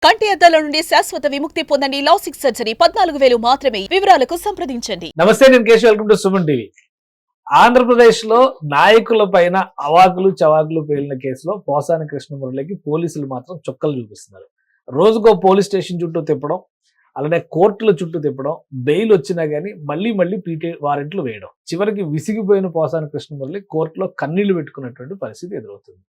కంటి అద్దాల నుండి శాశ్వత విముక్తి పొందండి. లాసిక్ సర్జరీ 14,000 మాత్రమే. వివరాలకు సంప్రదించండి. నమస్తే, నేను Keshav. Welcome to Suman TV. Andhra Pradesh లో నాయకుల పైన అవాకులు చవాకులు పేలిన కేసులో పోసాని కృష్ణమురళికి పోలీసులు మాత్రం చుక్కలు చూపిస్తున్నారు. రోజుకో పోలీస్ స్టేషన్ చుట్టూ తిప్పడం, అలానే కోర్టుల చుట్టూ తిప్పడం, బెయిల్ వచ్చినా గానీ మళ్ళీ పీటీ వారెంట్లు వేయడం. చివరికి విసిగిపోయిన పోసాని కృష్ణమురళి కోర్టులో కన్నీళ్లు పెట్టుకున్నటువంటి పరిస్థితి ఎదురవుతుంది.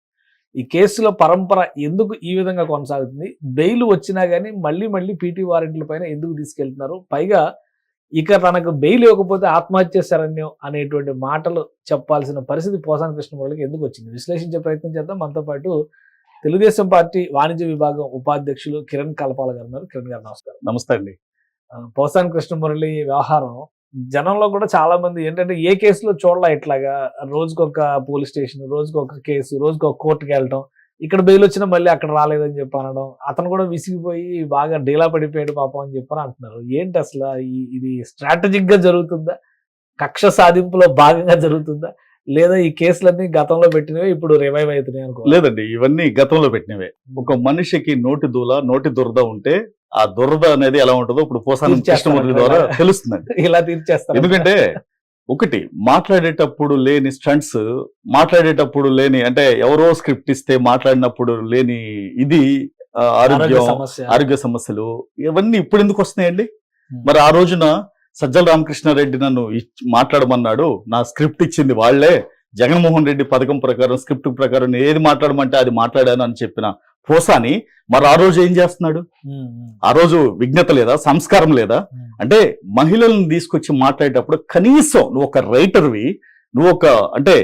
ఈ కేసుల పరంపర ఎందుకు ఈ విధంగా కొనసాగుతుంది? బెయిల్ వచ్చినా గానీ మళ్ళీ పీటీ వారెంట్ల పైన ఎందుకు తీసుకెళ్తున్నారు? పైగా ఇక తనకు బెయిల్ ఇవ్వకపోతే ఆత్మహత్య శరణ్యం అనేటువంటి మాటలు చెప్పాల్సిన పరిస్థితి పోసాని కృష్ణమురళికి ఎందుకు వచ్చింది? విశ్లేషించే ప్రయత్నం చేద్దాం. మనతో పాటు తెలుగుదేశం పార్టీ వాణిజ్య విభాగం ఉపాధ్యక్షులు కిరణ్ కలపాల గారు ఉన్నారు. కిరణ్ గారు నమస్కారం. నమస్తే అండి. పోసాని కృష్ణమురళి వ్యవహారం జనంలో కూడా చాలా మంది ఏంటంటే ఏ కేసులో చూడలా, ఇట్లాగా రోజుకొక పోలీస్ స్టేషన్, రోజుకొక కేసు, రోజుకొక కోర్టుకి వెళ్ళటం, ఇక్కడ బెయిల్ వచ్చినా మళ్ళీ అక్కడ రాలేదని చెప్పి అనడం, అతను కూడా విసిగిపోయి బాగా డీలా పడిపోయాడు పాపం అని చెప్పని అంటున్నారు. ఏంటి అసలు ఇది స్ట్రాటజిక్ గా జరుగుతుందా, కక్ష సాధింపులో భాగంగా జరుగుతుందా, లేదా ఈ కేసులన్నీ గతంలో పెట్టినవే ఇప్పుడు రివైవ్ అవుతున్నాయి అనుకో? లేదండి, ఇవన్నీ గతంలో పెట్టినవే. ఒక మనిషికి నోటి దురద ఉంటే ఆ దురద అనేది ఎలా ఉంటుందో ఇప్పుడు పోసాని కృష్ణమురళి ద్వారా తెలుస్తుందండి. ఇలా తీర్చేస్తారు. ఎందుకంటే ఒకటి, మాట్లాడేటప్పుడు లేని స్టంట్స్, మాట్లాడేటప్పుడు లేని, అంటే ఎవరో స్క్రిప్ట్ ఇస్తే మాట్లాడినప్పుడు లేని ఇది ఆరోగ్య సమస్యలు ఇవన్నీ ఇప్పుడు ఎందుకు వస్తున్నాయండి? మరి ఆ రోజున సజ్జల రామకృష్ణారెడ్డి నన్ను మాట్లాడమన్నాడు, నా స్క్రిప్ట్ ఇచ్చింది వాళ్లే, జగన్మోహన్ రెడ్డి పథకం ప్రకారం స్క్రిప్ట్ ప్రకారం ఏది మాట్లాడమంటే అది మాట్లాడాను అని చెప్పిన పోసాని మరి ఆ రోజు ఏం చేస్తున్నాడు? ఆ రోజు విజ్ఞత లేదా, సంస్కారం లేదా? అంటే మహిళలను తీసుకొచ్చి మాట్లాడేటప్పుడు కనీసం నువ్వు ఒక రైటర్వి, నువ్వు ఒక అంటే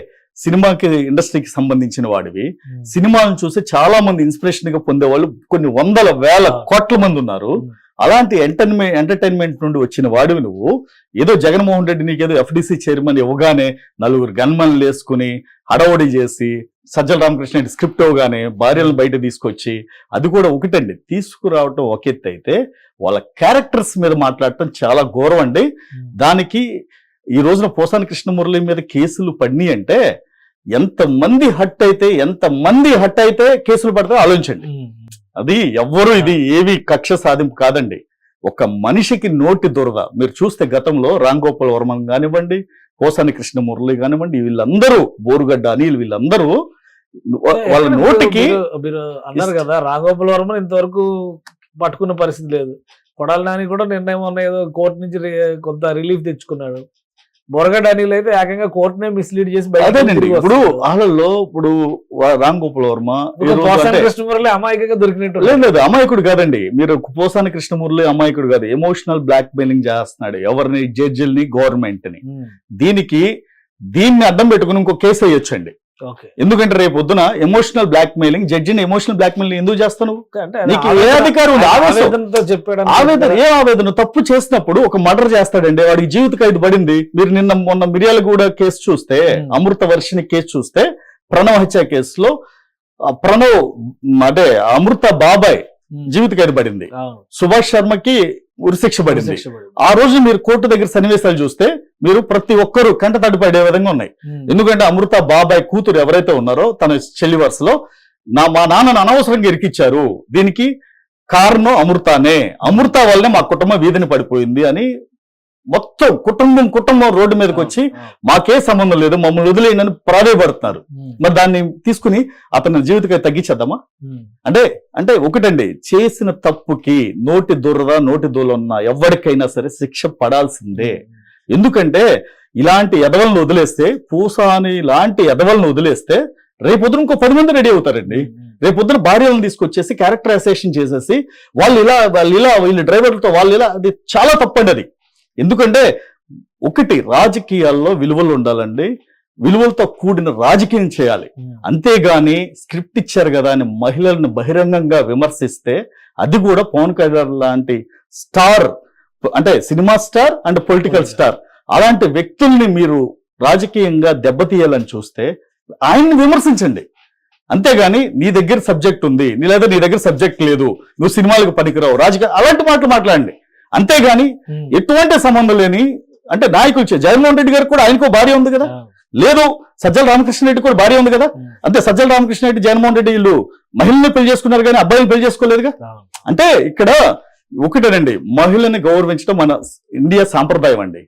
సినిమాకి ఇండస్ట్రీకి సంబంధించిన వాడివి, సినిమాలను చూసి చాలా మంది ఇన్స్పిరేషన్ గా పొందేవాళ్ళు కొన్ని వందల వేల కోట్ల మంది ఉన్నారు. అలాంటి ఎంటర్టైన్మెంట్ నుండి వచ్చిన వాడివి నువ్వు ఏదో జగన్మోహన్ రెడ్డి నీకేదో ఎఫ్డిసి చైర్మన్ ఇవ్వగానే నలుగురు గన్మన్లు వేసుకుని హడవడి చేసి, సజ్జల రామకృష్ణ స్క్రిప్ట్ ఇవ్వగానే భార్యలను బయట తీసుకొచ్చి, అది కూడా ఒకటండి, తీసుకురావటం ఒక ఎత్తు అయితే వాళ్ళ క్యారెక్టర్స్ మీద మాట్లాడటం చాలా ఘోరం అండి. దానికి ఈ రోజున పోసాని కృష్ణమురళి మీద కేసులు పడినాయి అంటే ఎంతమంది హట్ అయితే కేసులు పడితే ఆలోచించండి. అది ఎవ్వరు, ఇది ఏవి కక్ష సాధింపు కాదండి. ఒక మనిషికి నోటి దురద మీరు చూస్తే గతంలో రామ్ గోపాల్ వర్మ కానివ్వండి, పోసాని కృష్ణమురళి కానివ్వండి, వీళ్ళందరూ, బోరుగడ్డ అనిల్, వీళ్ళందరూ వాళ్ళ నోటికి మీరు అన్నారు కదా, రామ్ గోపాల్ వర్మ ఇంతవరకు పట్టుకున్న పరిస్థితి లేదు. కొడాలి నాని కూడా నిర్ణయం ఏదో కోర్టు నుంచి కొంత రిలీఫ్ తెచ్చుకున్నాడు. బొరగడ్డ అనిల్ అయితే ఏకంగా కోర్టునే మిస్లీడ్ చేసి ఇప్పుడు వాళ్ళలో ఇప్పుడు రామ్ గోపాల్ వర్మ కృష్ణమురళి అమాయకంగా దొరికినట్టు లేదు. అమాయకుడు కాదండి. మీరు పోసాని కృష్ణమురళి అమాయకుడు కాదు, ఎమోషనల్ బ్లాక్ మెయిలింగ్ చేస్తున్నాడు ఎవరిని, జడ్జిల్ని, గవర్నమెంట్ ని. దీన్ని అడ్డం పెట్టుకుని ఇంకో కేసు వేయొచ్చండి. ఎందుకంటే రేపు పొద్దున ఎమోషనల్ బ్లాక్ మెయిలింగ్, జడ్జిని ఎమోషనల్ బ్లాక్ మెయిలింగ్ ఎందుకు చేస్తాను? నీకు ఏ అధికారం ఉంది? ఆవేదన, ఏ ఆవేదన? తప్పు చేసినప్పుడు ఒక మర్డర్ చేస్తాడండి, వాడికి జీవిత ఖైదు పడింది. మీరు మొన్న మిర్యాలగూడ కేసు చూస్తే, అమృత వర్షిణి కేసు చూస్తే, ప్రణవ్ హత్య కేసులో అంటే అమృత బాబాయ్ జీవిత ఖైదు పడింది, సుభాష్ శర్మకి ఉరిశిక్ష పడింది. ఆ రోజు మీరు కోర్టు దగ్గర సన్నివేశాలు చూస్తే మీరు ప్రతి ఒక్కరూ కంట తడిపడే విధంగా ఉన్నాయి. ఎందుకంటే అమృత బాబాయ్ కూతురు ఎవరైతే ఉన్నారో తన చెల్లి వరుసలో, మా నాన్నను అనవసరంగా ఇరికిచ్చారు, దీనికి కారణం అమృతానే, అమృత వల్లనే మా కుటుంబం వీధిని పడిపోయింది అని మొత్తం కుటుంబం రోడ్డు మీదకి వచ్చి మాకే సంబంధం లేదు, మమ్మల్ని వదిలేయని ప్రాధాయపడుతున్నారు. మరి దాన్ని తీసుకుని అతని జీవితకాయ తగ్గించేద్దామా? అంటే ఒకటండి, చేసిన తప్పుకి నోటి దూలన్న ఎవరికైనా సరే శిక్ష పడాల్సిందే. ఎందుకంటే ఇలాంటి ఎదవలను వదిలేస్తే, పూసాని లాంటి ఎదవలను వదిలేస్తే రేపొద్దున ఇంకో 10 మంది రెడీ అవుతారండి. రేపొద్దున భార్యలను తీసుకొచ్చేసి క్యారెక్టరైజేషన్ చేసేసి వీళ్ళు డ్రైవర్లతో అది చాలా తప్పండి. అది ఎందుకంటే ఒకటి, రాజకీయాల్లో విలువలు ఉండాలండి, విలువలతో కూడిన రాజకీయం చేయాలి. అంతేగాని స్క్రిప్ట్ ఇచ్చారు కదా అని మహిళలను బహిరంగంగా విమర్శిస్తే, అది కూడా పవన్ కళ్యాణ్ లాంటి స్టార్, అంటే cinema star and political star, అలాంటి వ్యక్తుల్ని మీరు రాజకీయంగా దెబ్బతీయాలని చూస్తే ఆయన్ని విమర్శించండి. అంతేగాని నీ దగ్గర సబ్జెక్ట్ ఉంది, లేదా నీ దగ్గర సబ్జెక్ట్ లేదు, నువ్వు సినిమాలకు పనికిరావు, రాజకీయ అలాంటి మాటలు మాట్లాడండి. అంతేగాని ఎటువంటి సంబంధం లేని, అంటే నాయకులు, జగన్మోహన్ రెడ్డి గారికి కూడా ఆయనకో భార్య ఉంది కదా, లేదు సజ్జల రామకృష్ణారెడ్డి కూడా భార్య ఉంది కదా, అంతే సజ్జల రామకృష్ణారెడ్డి జగన్మోహన్ రెడ్డి వీళ్ళు మహిళల్ని పెళ్లి చేసుకున్నారు కానీ అబ్బాయిని పెళ్లి చేసుకోలేదుగా. అంటే ఇక్కడ ఒకటేనండి, మహిళని గౌరవించడం మన ఇండియా సాంప్రదాయం అండి.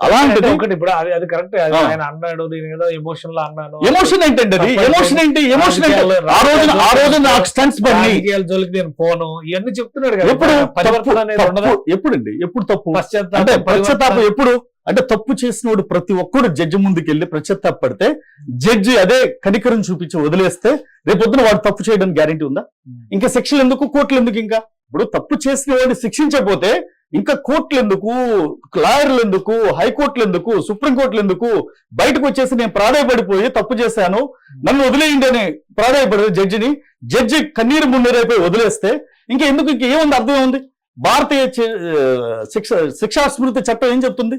అలాంటిది ఒకటి ఇప్పుడు అది కరెక్ట్. ఆయన అన్నాడు, నేను ఏదో ఎమోషన్ లో అన్నాను. ఎమోషన్ ఏంటండి అది? ఎమోషన్ ఏంటి? ఎమోషన్ ఏంటి? ఆ రోజు నాకు స్టంట్స్ పడి జోలికి నేను పోను ఇవన్నీ చెప్తున్నాడు కదా. ఎప్పుడు పరివర్తన అనేది ఉండదా? ఎప్పుడండి? ఎప్పుడు తప్పు? పశ్చాత్తాపం, అంటే పశ్చాత్తాపం పరివర్తన. ఎప్పుడు? అంటే తప్పు చేసినోడు ప్రతి ఒక్కడు జడ్జి ముందుకు వెళ్ళి పశ్చాత్తాపడితే జడ్జి అదే కనికరం చూపించి వదిలేస్తే రేపొద్దున వాడు తప్పు చేయడానికి గ్యారెంటీ ఉందా? ఇంకా శిక్షలు ఎందుకు, కోర్టులు ఎందుకు? ఇంకా ఇప్పుడు తప్పు చేసిన వాడిని శిక్షించకపోతే ఇంకా కోర్టులు ఎందుకు, లాయర్లు ఎందుకు, హైకోర్టులు ఎందుకు, సుప్రీంకోర్టులు ఎందుకు? బయటకు వచ్చేసి నేను ప్రాధాయపడిపోయి తప్పు చేశాను, నన్ను వదిలేయండి అని ప్రాధాయపడేది జడ్జిని. జడ్జి కన్నీరు మున్నీరైపోయి వదిలేస్తే ఇంకా ఎందుకు? ఇంకా ఏముంది? అర్థం ఉంది. భారతీయ శిక్షా స్మృతి చట్టం ఏం చెప్తుంది?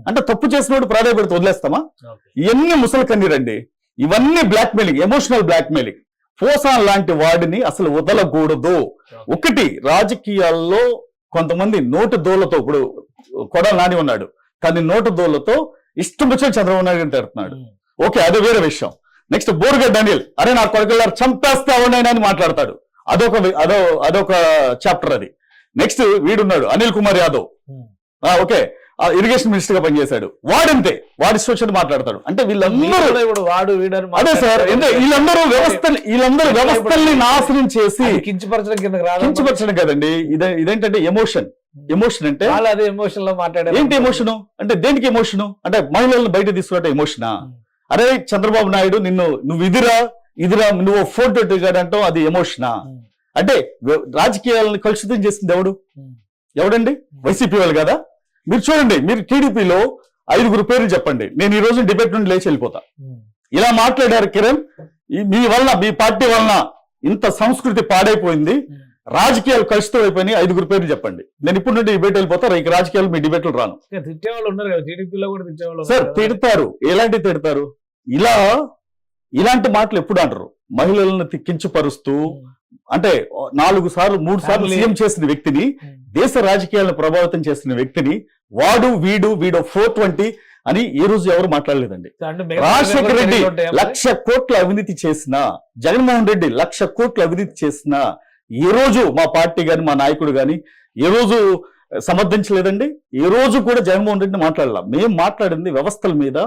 అంటే తప్పు చేసినోడు ప్రాధాయపడితే వదిలేస్తామా? ఇవన్నీ ముసలి కన్నీరండి. ఇవన్నీ blackmailing, emotional blackmailing. Posani లాంటి వాడిని అసలు వదలకూడదు. ఒకటి, రాజకీయాల్లో కొంతమంది నోటు దోలతో, ఇప్పుడు కొడాలి నాని ఉన్నాడు కానీ నోటు దోలతో ఇష్టం వచ్చిన చంద్రబాబు నాయుడు తిడుతున్నాడు. ఓకే, అది వేరే విషయం. నెక్స్ట్ బోరుగడ్డ అనిల్, అరే నా కొడుకులారు చంపేస్తే అవనైనా అని మాట్లాడతాడు. అదొక చాప్టర్ అది. నెక్స్ట్ వీడున్నాడు Anil Kumar Yadav, okay, irrigation minister గా పనిచేశాడు. వాడంతే, వాడి ఇష్టం మాట్లాడతాడు. అంటే వీళ్ళందరూ వాడు వీడని అదే సార్, వీళ్ళందరూ వ్యవస్థల్ని నాశనం చేసి కించపరచడం కింద కించపరచడం కదండి. ఇదేంటంటే ఎమోషన్. ఎమోషన్ అంటే అదే ఎమోషన్ లో మాట్లాడే. ఏంటి ఎమోషన్ అంటే? దేనికి ఎమోషన్ అంటే? మహిళలను బయట తీసుకుంటే ఎమోషనా? అరే చంద్రబాబు నాయుడు నువ్వు ఇదిరా నువ్వు ఫోటో దిగాడంటావు, అది ఎమోషనా? అంటే రాజకీయాలను కలుషితం చేసింది ఎవడండి? వైసీపీ వాళ్ళు కదా. మీరు చూడండి, మీరు టీడీపీలో 5 పేర్లు చెప్పండి, నేను ఈ రోజు డిబేట్ నుండి లేచి వెళ్ళిపోతా. ఇలా మాట్లాడారు కిరణ్, మీ వల్ల, మీ పార్టీ వలన ఇంత సంస్కృతి పాడైపోయింది, రాజకీయాలు కలుషితం అయిపోయినాయి, 5 పేర్లు చెప్పండి, నేను ఇప్పుడు నుండి డిబేట్ వెళ్ళిపోతా. ఇక రాజకీయాలు మీ డిబేట్లు రాను. తిట్టేవాళ్ళు ఉన్నారు కదా, టీడీపీలో కూడా తిట్టేవాళ్ళు సార్. తిడతారు. ఎలాంటి తిడతారు? ఇలాంటి మాటలు ఎప్పుడు అంటారు? మహిళలను కించపరుస్తూ, అంటే 3 సార్లు సీఎం చేసిన వ్యక్తిని, దేశ రాజకీయాలను ప్రభావితం చేసిన వ్యక్తిని వీడు 420 అని ఈ రోజు ఎవరు మాట్లాడలేదండి. రాజశేఖర రెడ్డి 1,00,000 కోట్ల అవినీతి చేసిన, జగన్మోహన్ రెడ్డి 1,00,000 కోట్ల అవినీతి చేసిన ఏ రోజు మా పార్టీ గాని, మా నాయకుడు గాని ఏ రోజు సమర్థించలేదండి. ఏ రోజు కూడా జగన్మోహన్ రెడ్డిని మాట్లాడాల. మేము మాట్లాడింది వ్యవస్థల మీద,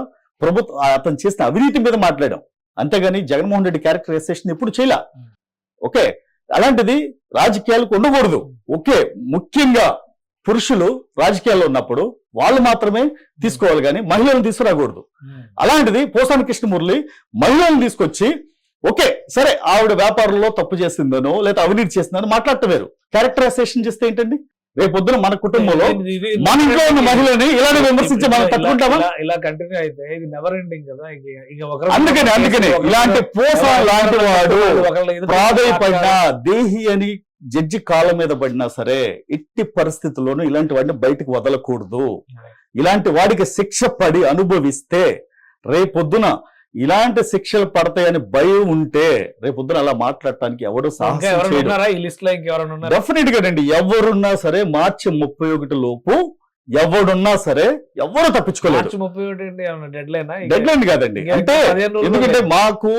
అతను చేసిన అవినీతి మీద మాట్లాడాం, అంతేగాని జగన్మోహన్ రెడ్డి క్యారెక్టరైజేషన్ ఎప్పుడు చేయలే. ఓకే, అలాంటిది రాజకీయాలకు ఉండకూడదు. ఓకే, ముఖ్యంగా పురుషులు రాజకీయాల్లో ఉన్నప్పుడు వాళ్ళు మాత్రమే తీసుకోవాలి కానీ మహిళలను తీసుకురాకూడదు. అలాంటిది పోసాని కృష్ణమురళి మహిళలను తీసుకొచ్చి, ఓకే సరే ఆవిడ వ్యాపారంలో తప్పు చేసిందనో లేదా అవినీతి చేసిందనో మాట్లాడటం వేరు. క్యారెక్టరైజేషన్ చేస్తే ఏంటండి? రేపొద్దున మన కుటుంబంలో మన ఇంట్లో ఉన్న మహిళని ఇలానే విమర్శించి మనం తట్టుకుంటామా? ఇలా కంటిన్యూ అయితే ఇది నెవర్ ఎండింగ్ కదా. అందుకని ఇలాంటి పోసా లాంటి వాడు ప్రాధాయపడినా, దేహి అని జడ్జి కాళ్ళ మీద పడినా సరే ఎట్టి పరిస్థితుల్లోనూ ఇలాంటి వాడిని బయటకు వదలకూడదు. ఇలాంటి వాడికి శిక్ష పడి అనుభవిస్తే రేపొద్దున ఇలాంటి శిక్షలు పడతాయని భయం ఉంటే రేపొద్దున అలా మాట్లాడటానికి ఎవరు డెఫినెట్ గా అండి. ఎవరున్నా సరే మార్చి 31 లోపు ఎవడున్నా సరే ఎవరు తప్పించుకోలేదు. డెడ్ లైన్ కాదండి. అంటే ఎందుకంటే మాకు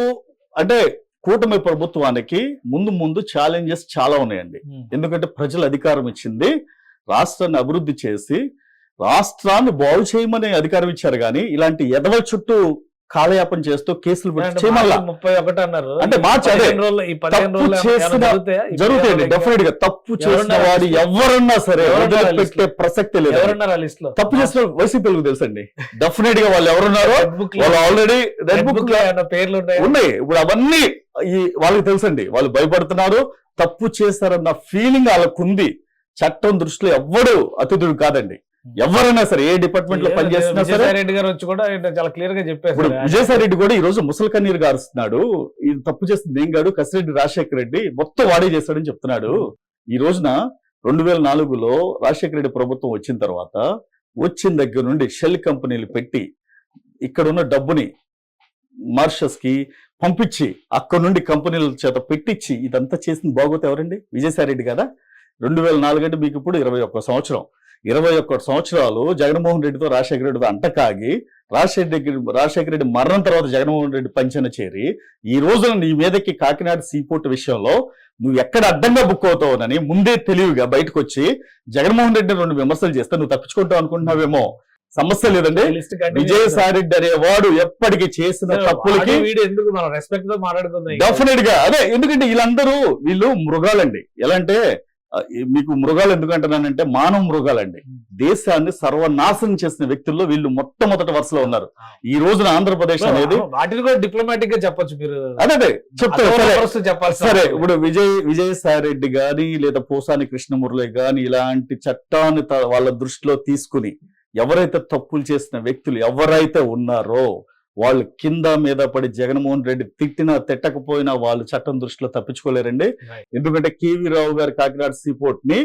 అంటే కూటమి ప్రభుత్వానికి ముందు ఛాలెంజెస్ చాలా ఉన్నాయండి. ఎందుకంటే ప్రజలు అధికారం ఇచ్చింది రాష్ట్రాన్ని అభివృద్ధి చేసి రాష్ట్రాన్ని బాగు చేయమని అధికారం ఇచ్చారు కానీ ఇలాంటి ఎదవల చుట్టూ కాలయాపన చేస్తూ కేసులు అంటే జరుగుతాయండి. డెఫినెట్ గా తప్పు చేసిన వాడు ఎవరన్నా సరే పెట్టే ప్రసక్తి లేదు. తప్పు చేసిన వైసీపీలకు తెలుసండి డెఫినెట్ గా వాళ్ళు ఎవరున్నారో వాళ్ళు ఆల్రెడీ రెడ్ బుక్ పేర్లు ఉన్నాయి. ఇప్పుడు అవన్నీ వాళ్ళకి తెలుసండి. వాళ్ళు భయపడుతున్నారు, తప్పు చేశారన్న ఫీలింగ్ వాళ్ళకు ఉంది. చట్టం దృష్టిలో ఎవ్వడు అతిథుడు కాదండి. ఎవరైనా సరే ఏ డిపార్ట్మెంట్ లో పనిచేస్తున్నా సరే. రెడ్డి గారు వచ్చి కూడా చాలా క్లియర్ గా చెప్పారు. ఇప్పుడు విజయసాయి రెడ్డి కూడా ఈ రోజు ముసలి కన్నీరు గారుస్తున్నాడు. ఇది తప్పు చేస్తుంది ఏం కాదు, కసిరెడ్డి రాజశేఖర రెడ్డి మొత్తం వాడే చేస్తాడని చెప్తున్నాడు. ఈ రోజున 2004లో రాజశేఖర రెడ్డి ప్రభుత్వం వచ్చిన తర్వాత వచ్చిన దగ్గర నుండి షెల్ కంపెనీలు పెట్టి ఇక్కడ ఉన్న డబ్బుని మారిషస్ కి పంపించి అక్కడ నుండి కంపెనీల చేత పెట్టించి ఇదంతా చేసింది బాగోతే ఎవరండి? విజయసాయి రెడ్డి కదా. 2004 అంటే మీకు ఇప్పుడు 21 సంవత్సరం. 21 సంవత్సరాలు జగన్మోహన్ రెడ్డితో రాజశేఖర రెడ్డితో అంటకాగి రాజశేఖర రెడ్డి మరణం తర్వాత జగన్మోహన్ రెడ్డి పంచన చేరి ఈ రోజున నీ మీదకి కాకినాడ సీపోర్ట్ విషయంలో నువ్వు ఎక్కడ అడ్డంగా బుక్ అవుతావునని ముందే తెలివిగా బయటకు వచ్చి జగన్మోహన్ రెడ్డి 2 విమర్శలు చేస్తే నువ్వు తప్పించుకుంటావు అనుకుంటున్నావేమో. సమస్య లేదండి. విజయసాయిరెడ్డి అనేవాడు ఎప్పటికీ చేసిన తప్పులకి ఎందుకు మనం రెస్పెక్ట్ తో మాట్లాడుకుందాం డెఫినెట్ గా అదే. ఎందుకంటే వీళ్ళు మృగాలండి. ఎలా అంటే మీకు మృగాలు ఎందుకు అంటున్నానంటే మానవ మృగాలండి. దేశాన్ని సర్వనాశనం చేసిన వ్యక్తుల్లో వీళ్ళు మొట్టమొదటి వరుసలో ఉన్నారు. ఈ రోజున ఆంధ్రప్రదేశ్ అనేది వాటిని కూడా డిప్లొమాటిక్ గా చెప్పొచ్చు మీరు. అదే చెప్తారు. చెప్పాలి సరే, ఇప్పుడు విజయసాయిరెడ్డి గాని లేదా పోసాని కృష్ణమురళి గాని ఇలాంటి చట్టాన్ని వాళ్ళ దృష్టిలో తీసుకుని ఎవరైతే తప్పులు చేసిన వ్యక్తులు ఎవరైతే ఉన్నారో వాళ్ళు కింద మీద పడి జగన్మోహన్ రెడ్డి తిట్టినా తిట్టకపోయినా వాళ్ళు చట్టం దృష్టిలో తప్పించుకోలేరండి. ఎందుకంటే కేవీ రావు గారి కాకినాడ సీపోర్ట్ ని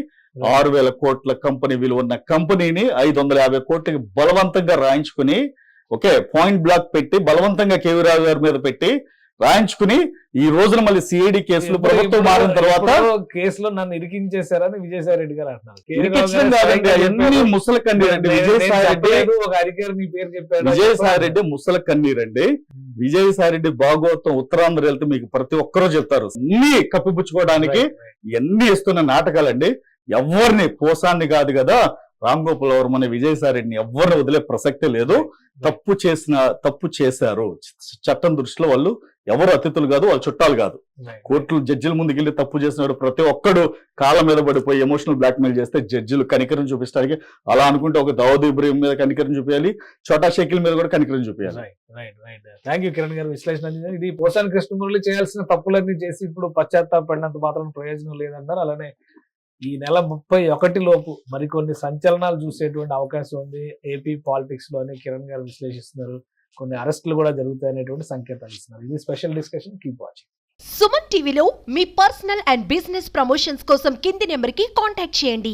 6,000 కోట్ల కంపెనీ విలువ ఉన్న కంపెనీని 550 కోట్లకి బలవంతంగా రాయించుకుని పాయింట్ బ్లాక్ పెట్టి బలవంతంగా కేవీ రావు గారి మీద పెట్టి రాయించుకుని ఈ రోజున మళ్ళీ సిఐడి కేసులు ప్రభుత్వం మారిన తర్వాత కేసులో నన్ను ఇరికించేశారని విజయసాయి రెడ్డి గారు అంటున్నారు. ముసలి కన్నీరండి విజయసాయి రెడ్డి ముసలి కన్నీరండి. విజయసాయి రెడ్డి భాగవతం ఉత్తరాంధ్ర వెళ్తే మీకు ప్రతి ఒక్కరూ చెప్తారు. అన్ని కప్పిపుచ్చుకోవడానికి ఇవన్నీ ఇస్తున్న నాటకాలండి. ఎవరిని పోసాన్ని కాదు కదా రామ్ గోపాల్ వర్మ అనే విజయసాయి రెడ్డిని ఎవరిని వదిలే ప్రసక్తే లేదు. తప్పు చేశారు. చట్టం దృష్టిలో వాళ్ళు ఎవరు అతిథులు కాదు, వాళ్ళు చుట్టాలు కాదు. కోర్టులు జడ్జిల ముందుకెళ్ళి తప్పు చేసినాడు ప్రతి ఒక్కడు కాళ్ళ మీద పడిపోయి ఎమోషనల్ బ్లాక్ మెయిల్ చేస్తే జడ్జిలు కనికరం చూపించడానికి అలా అనుకుంటే ఒక దావుద్ ఇబ్రహీం మీద కనికరం చూపించాలి, చోటా షకీల్ మీద కూడా కనికరం చూపించాలి. థ్యాంక్ యూ కిరణ్ గారు విశ్లేషణ. ఇది పోసాని కృష్ణమురళి చేయాల్సిన తప్పులన్నీ చేసి ఇప్పుడు పశ్చాత్తాపడినంత మాత్రం ప్రయోజనం లేదన్నారు. అలానే ఈ నెల 31 లోపు మరికొన్ని సంచలనాలు చూసేటువంటి అవకాశం ఉంది ఏపీ పాలిటిక్స్ లోని కిరణ్ గారు విశ్లేషిస్తున్నారు. కొన్ని అరెస్టులు కూడా జరుగుతాయనేటువంటి సంకేతాలు ఇస్తున్నారు. ఇది special discussion. Keep watching. Suman టీవీలో మీ పర్సనల్ అండ్ బిజినెస్ ప్రమోషన్స్ కోసం కింది నెంబర్కి కాంటాక్ట్ చేయండి.